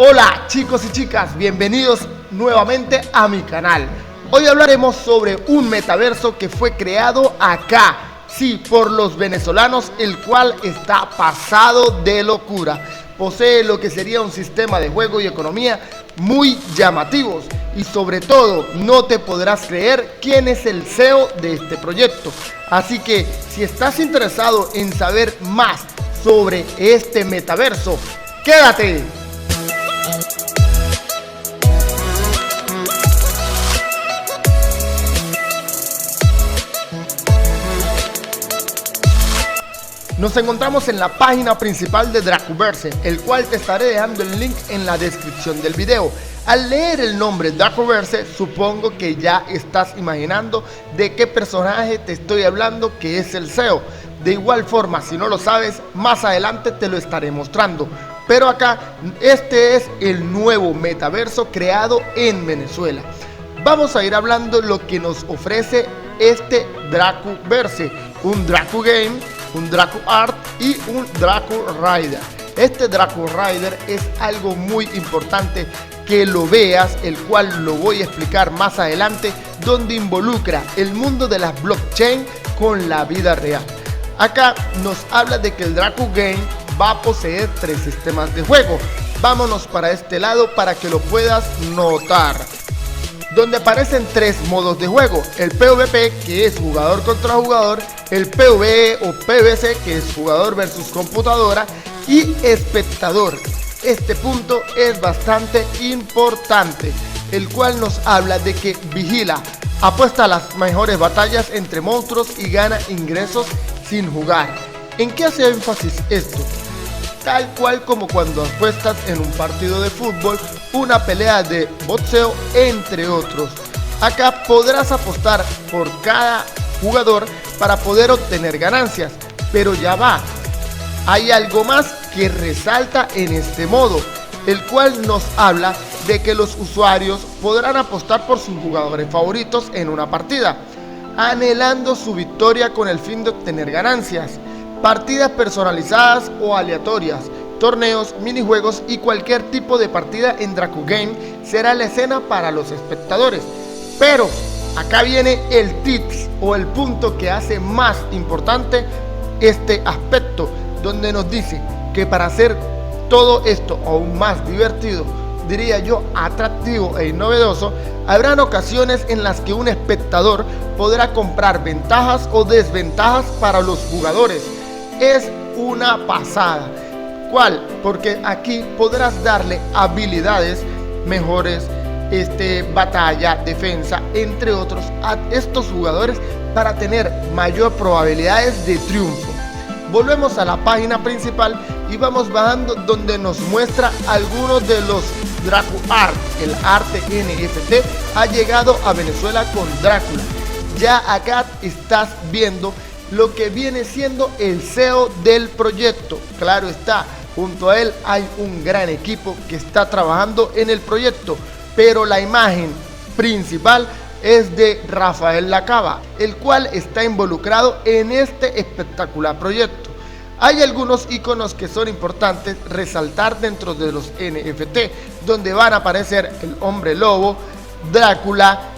Hola chicos y chicas, bienvenidos nuevamente a mi canal. Hoy hablaremos sobre un metaverso que fue creado acá, sí, por los venezolanos, el cual está pasado de locura. Posee lo que sería un sistema de juego y economía muy llamativos y sobre todo no te podrás creer quién es el CEO de este proyecto. Así que si estás interesado en saber más sobre este metaverso, quédate. Nos encontramos en la página principal de Dracuverse, el cual te estaré dejando el link en la descripción del video. Al leer el nombre Dracuverse, supongo que ya estás imaginando de qué personaje te estoy hablando, que es el CEO. De igual forma, si no lo sabes, más adelante te lo estaré mostrando. Pero acá, este es el nuevo metaverso creado en Venezuela. Vamos a ir hablando lo que nos ofrece este Dracuverse, un Dracu Game, un Dracu Art y un Dracu Rider. Este Dracu Rider es algo muy importante que lo veas, el cual lo voy a explicar más adelante, donde involucra el mundo de las blockchain con la vida real. Acá nos habla de que el Dracu Game va a poseer 3 sistemas de juego. Vámonos para este lado para que lo puedas notar, donde aparecen 3 modos de juego: el PvP, que es jugador contra jugador, el PvE o PvC, que es jugador versus computadora, y espectador. Este punto es bastante importante, el cual nos habla de que vigila, apuesta a las mejores batallas entre monstruos y gana ingresos sin jugar. ¿En qué hace énfasis esto? Tal cual como cuando apuestas en un partido de fútbol, una pelea de boxeo, entre otros. Acá podrás apostar por cada jugador para poder obtener ganancias, pero ya va, hay algo más que resalta en este modo, el cual nos habla de que los usuarios podrán apostar por sus jugadores favoritos en una partida, anhelando su victoria con el fin de obtener ganancias. Partidas personalizadas o aleatorias, torneos, minijuegos y cualquier tipo de partida en Dracu Game será la escena para los espectadores. Pero acá viene el tips o el punto que hace más importante este aspecto, donde nos dice que para hacer todo esto aún más divertido, diría yo atractivo e novedoso, habrán ocasiones en las que un espectador podrá comprar ventajas o desventajas para los jugadores. Es una pasada. ¿Cuál? Porque aquí podrás darle habilidades mejores, batalla, defensa, entre otros, a estos jugadores para tener mayor probabilidades de triunfo. Volvemos a la página principal y vamos bajando, donde nos muestra algunos de los Dracu Art. El arte NFT ha llegado a Venezuela con Drácula. Ya acá estás viendo lo que viene siendo el CEO del proyecto. Claro está, junto a él hay un gran equipo que está trabajando en el proyecto, pero la imagen principal es de Rafael Lacaba, el cual está involucrado en este espectacular proyecto. Hay algunos iconos que son importantes resaltar dentro de los NFT, donde van a aparecer el hombre lobo, Drácula,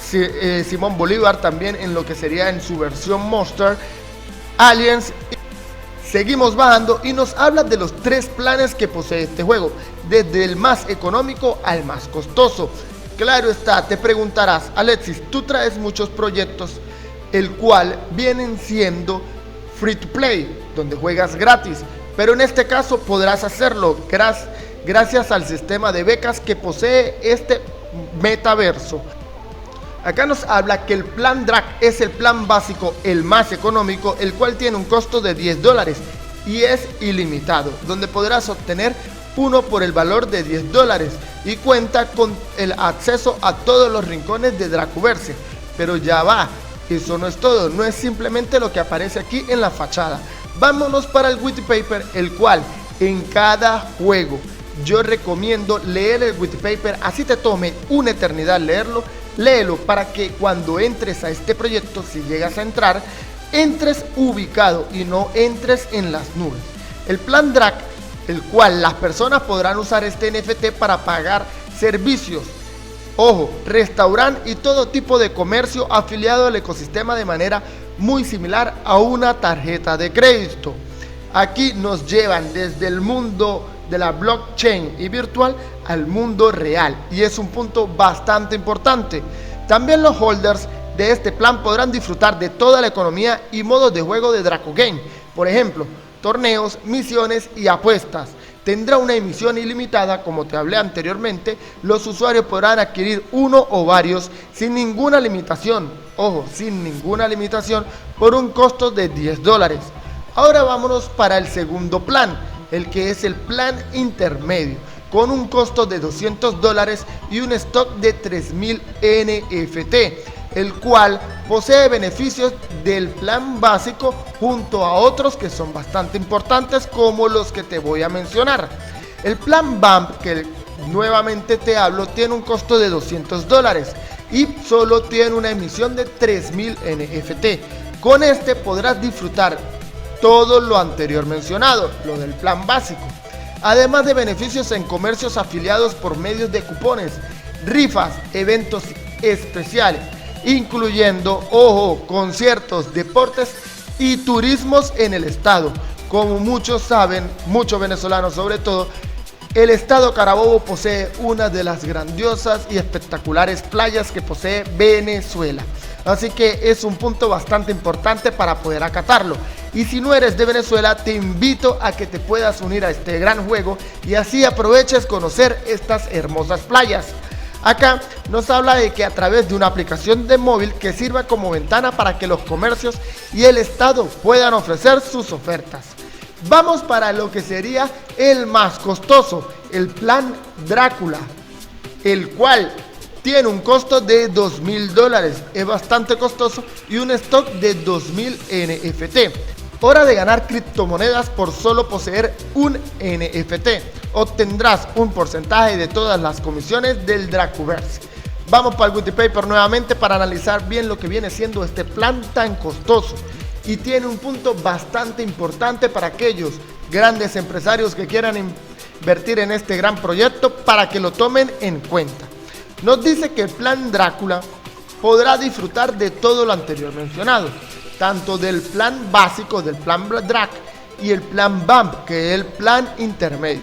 Simón Bolívar también en lo que sería en su versión Monster, Aliens. Seguimos bajando y nos habla de los 3 planes que posee este juego, desde el más económico al más costoso. Claro está, te preguntarás: Alexis, tú traes muchos proyectos, el cual vienen siendo free to play, donde juegas gratis, pero en este caso podrás hacerlo gracias al sistema de becas que posee este metaverso. Acá nos habla que el plan DRAC es el plan básico, el más económico, el cual tiene un costo de $10 y es ilimitado, donde podrás obtener uno por el valor de $10 y cuenta con el acceso a todos los rincones de Dracuverse. Pero ya va, eso no es todo, no es simplemente lo que aparece aquí en la fachada. Vámonos para el white paper, el cual en cada juego yo recomiendo leer el white paper, así te tome una eternidad leerlo. Léelo para que cuando entres a este proyecto, si llegas a entrar, entres ubicado y no entres en las nubes. El plan DRAC el cual las personas podrán usar este NFT para pagar servicios, ojo, restaurante y todo tipo de comercio afiliado al ecosistema de manera muy similar a una tarjeta de crédito. Aquí nos llevan desde el mundo de la blockchain y virtual al mundo real, y es un punto bastante importante. También los holders de este plan podrán disfrutar de toda la economía y modos de juego de Draco Game, por ejemplo, torneos, misiones y apuestas. Tendrá una emisión ilimitada, como te hablé anteriormente. Los usuarios podrán adquirir uno o varios sin ninguna limitación, ojo, sin ninguna limitación, por un costo de $10. Ahora vámonos para el segundo plan, el que es el plan intermedio, con un costo de $200 y un stock de 3000 NFT, el cual posee beneficios del plan básico junto a otros que son bastante importantes, como los que te voy a mencionar. El plan BAMP, que nuevamente te hablo, tiene un costo de $200 y solo tiene una emisión de 3000 NFT. Con este podrás disfrutar todo lo anterior mencionado, lo del plan básico, además de beneficios en comercios afiliados por medios de cupones, rifas, eventos especiales, incluyendo, ojo, conciertos, deportes y turismos en el estado. Como muchos saben, muchos venezolanos sobre todo, el estado Carabobo posee una de las grandiosas y espectaculares playas que posee Venezuela. Así que es un punto bastante importante para poder acatarlo. Y si no eres de Venezuela, te invito a que te puedas unir a este gran juego y así aproveches conocer estas hermosas playas. Acá nos habla de que a través de una aplicación de móvil que sirva como ventana para que los comercios y el estado puedan ofrecer sus ofertas. Vamos para lo que sería el más costoso, el plan Drácula, el cual tiene un costo de $2000, es bastante costoso, y un stock de 2000 NFT. Hora de ganar criptomonedas por solo poseer un NFT. Obtendrás un porcentaje de todas las comisiones del Dracuverse. Vamos para el Wiki Paper nuevamente para analizar bien lo que viene siendo este plan tan costoso. Y tiene un punto bastante importante para aquellos grandes empresarios que quieran invertir en este gran proyecto, para que lo tomen en cuenta. Nos dice que el plan Drácula podrá disfrutar de todo lo anterior mencionado, tanto del plan básico, del plan Drac, y el plan BAMP, que es el plan intermedio.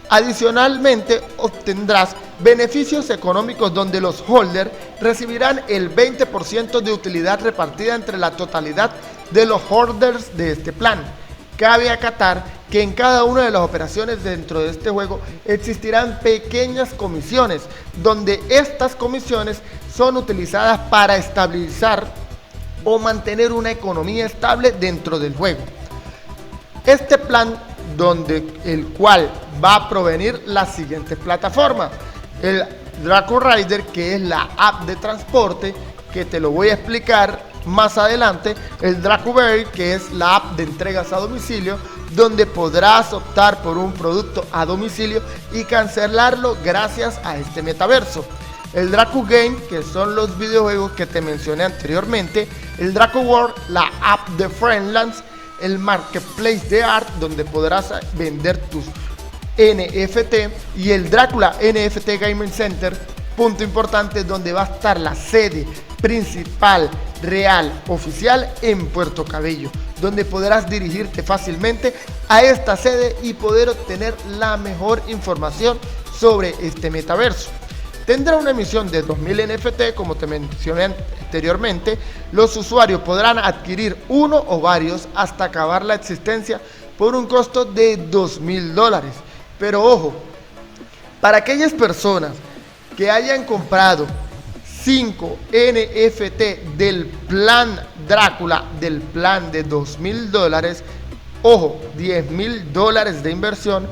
Adicionalmente, obtendrás beneficios económicos donde los holders recibirán el 20% de utilidad repartida entre la totalidad de los holders de este plan. Cabe acatar que en cada una de las operaciones dentro de este juego existirán pequeñas comisiones, donde estas comisiones son utilizadas para estabilizar o mantener una economía estable dentro del juego. Este plan, el cual va a provenir la siguiente plataforma: el Draco Rider, que es la app de transporte, que te lo voy a explicar más adelante; el Dracuberry, que es la app de entregas a domicilio, donde podrás optar por un producto a domicilio y cancelarlo gracias a este metaverso; el Draco Game, que son los videojuegos que te mencioné anteriormente; el Draco World, la app de Friendlands; el Marketplace de Art, donde podrás vender tus NFT; y el Drácula NFT Gaming Center, punto importante, donde va a estar la sede principal, real, oficial en Puerto Cabello, donde podrás dirigirte fácilmente a esta sede y poder obtener la mejor información sobre este metaverso. Tendrá una emisión de 2000 NFT, como te mencioné anteriormente. Los usuarios podrán adquirir uno o varios hasta acabar la existencia por un costo de $2000. Pero ojo, para aquellas personas que hayan comprado 5 NFT del plan Drácula, del plan de $2000, ojo, $10,000 de inversión,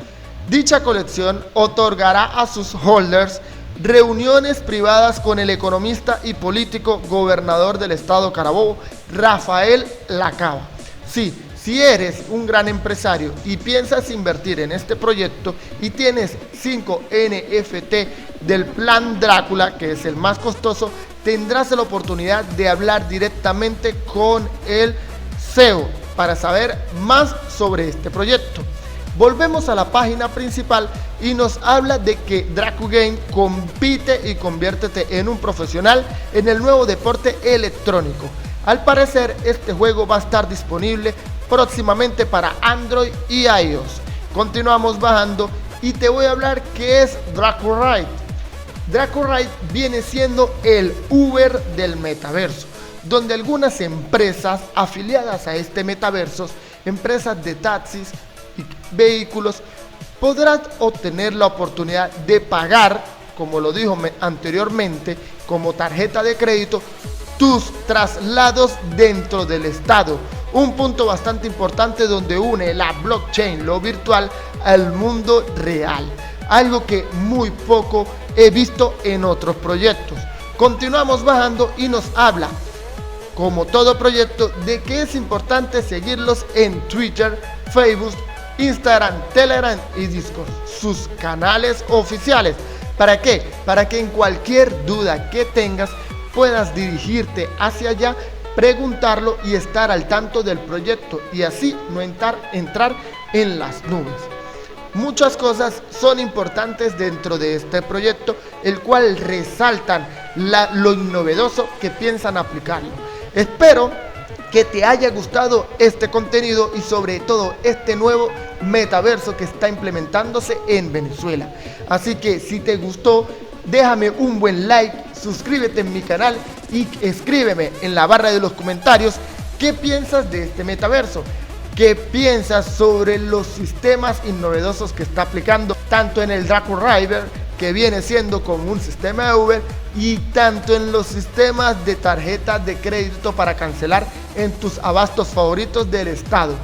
dicha colección otorgará a sus holders reuniones privadas con el economista y político gobernador del estado Carabobo, Rafael Lacaba. Sí, si eres un gran empresario y piensas invertir en este proyecto y tienes 5 NFT del plan Drácula, que es el más costoso, tendrás la oportunidad de hablar directamente con el CEO para saber más sobre este proyecto. Volvemos a la página principal y nos habla de que DracuGame compite y conviértete en un profesional en el nuevo deporte electrónico. Al parecer este juego va a estar disponible próximamente para Android y iOS. Continuamos bajando y te voy a hablar qué es DracuRide. DracuRide viene siendo el Uber del metaverso, donde algunas empresas afiliadas a este metaverso, empresas de taxis y vehículos, podrán obtener la oportunidad de pagar, como lo dijo anteriormente, como tarjeta de crédito, tus traslados dentro del estado. Un punto bastante importante donde une la blockchain, lo virtual, al mundo real. Algo que muy poco he visto en otros proyectos. Continuamos bajando y nos habla, como todo proyecto, de que es importante seguirlos en Twitter, Facebook, Instagram, Telegram y Discord, sus canales oficiales. ¿Para qué? Para que en cualquier duda que tengas puedas dirigirte hacia allá, preguntarlo y estar al tanto del proyecto y así no entrar en las nubes. Muchas cosas son importantes dentro de este proyecto, el cual resaltan lo innovedoso que piensan aplicarlo. Espero que te haya gustado este contenido y sobre todo este nuevo metaverso que está implementándose en Venezuela. Así que si te gustó, déjame un buen like, suscríbete en mi canal y escríbeme en la barra de los comentarios qué piensas de este metaverso. ¿Qué piensas sobre los sistemas innovedosos que está aplicando tanto en el DracuRide, que viene siendo como un sistema de Uber, y tanto en los sistemas de tarjetas de crédito para cancelar en tus abastos favoritos del estado?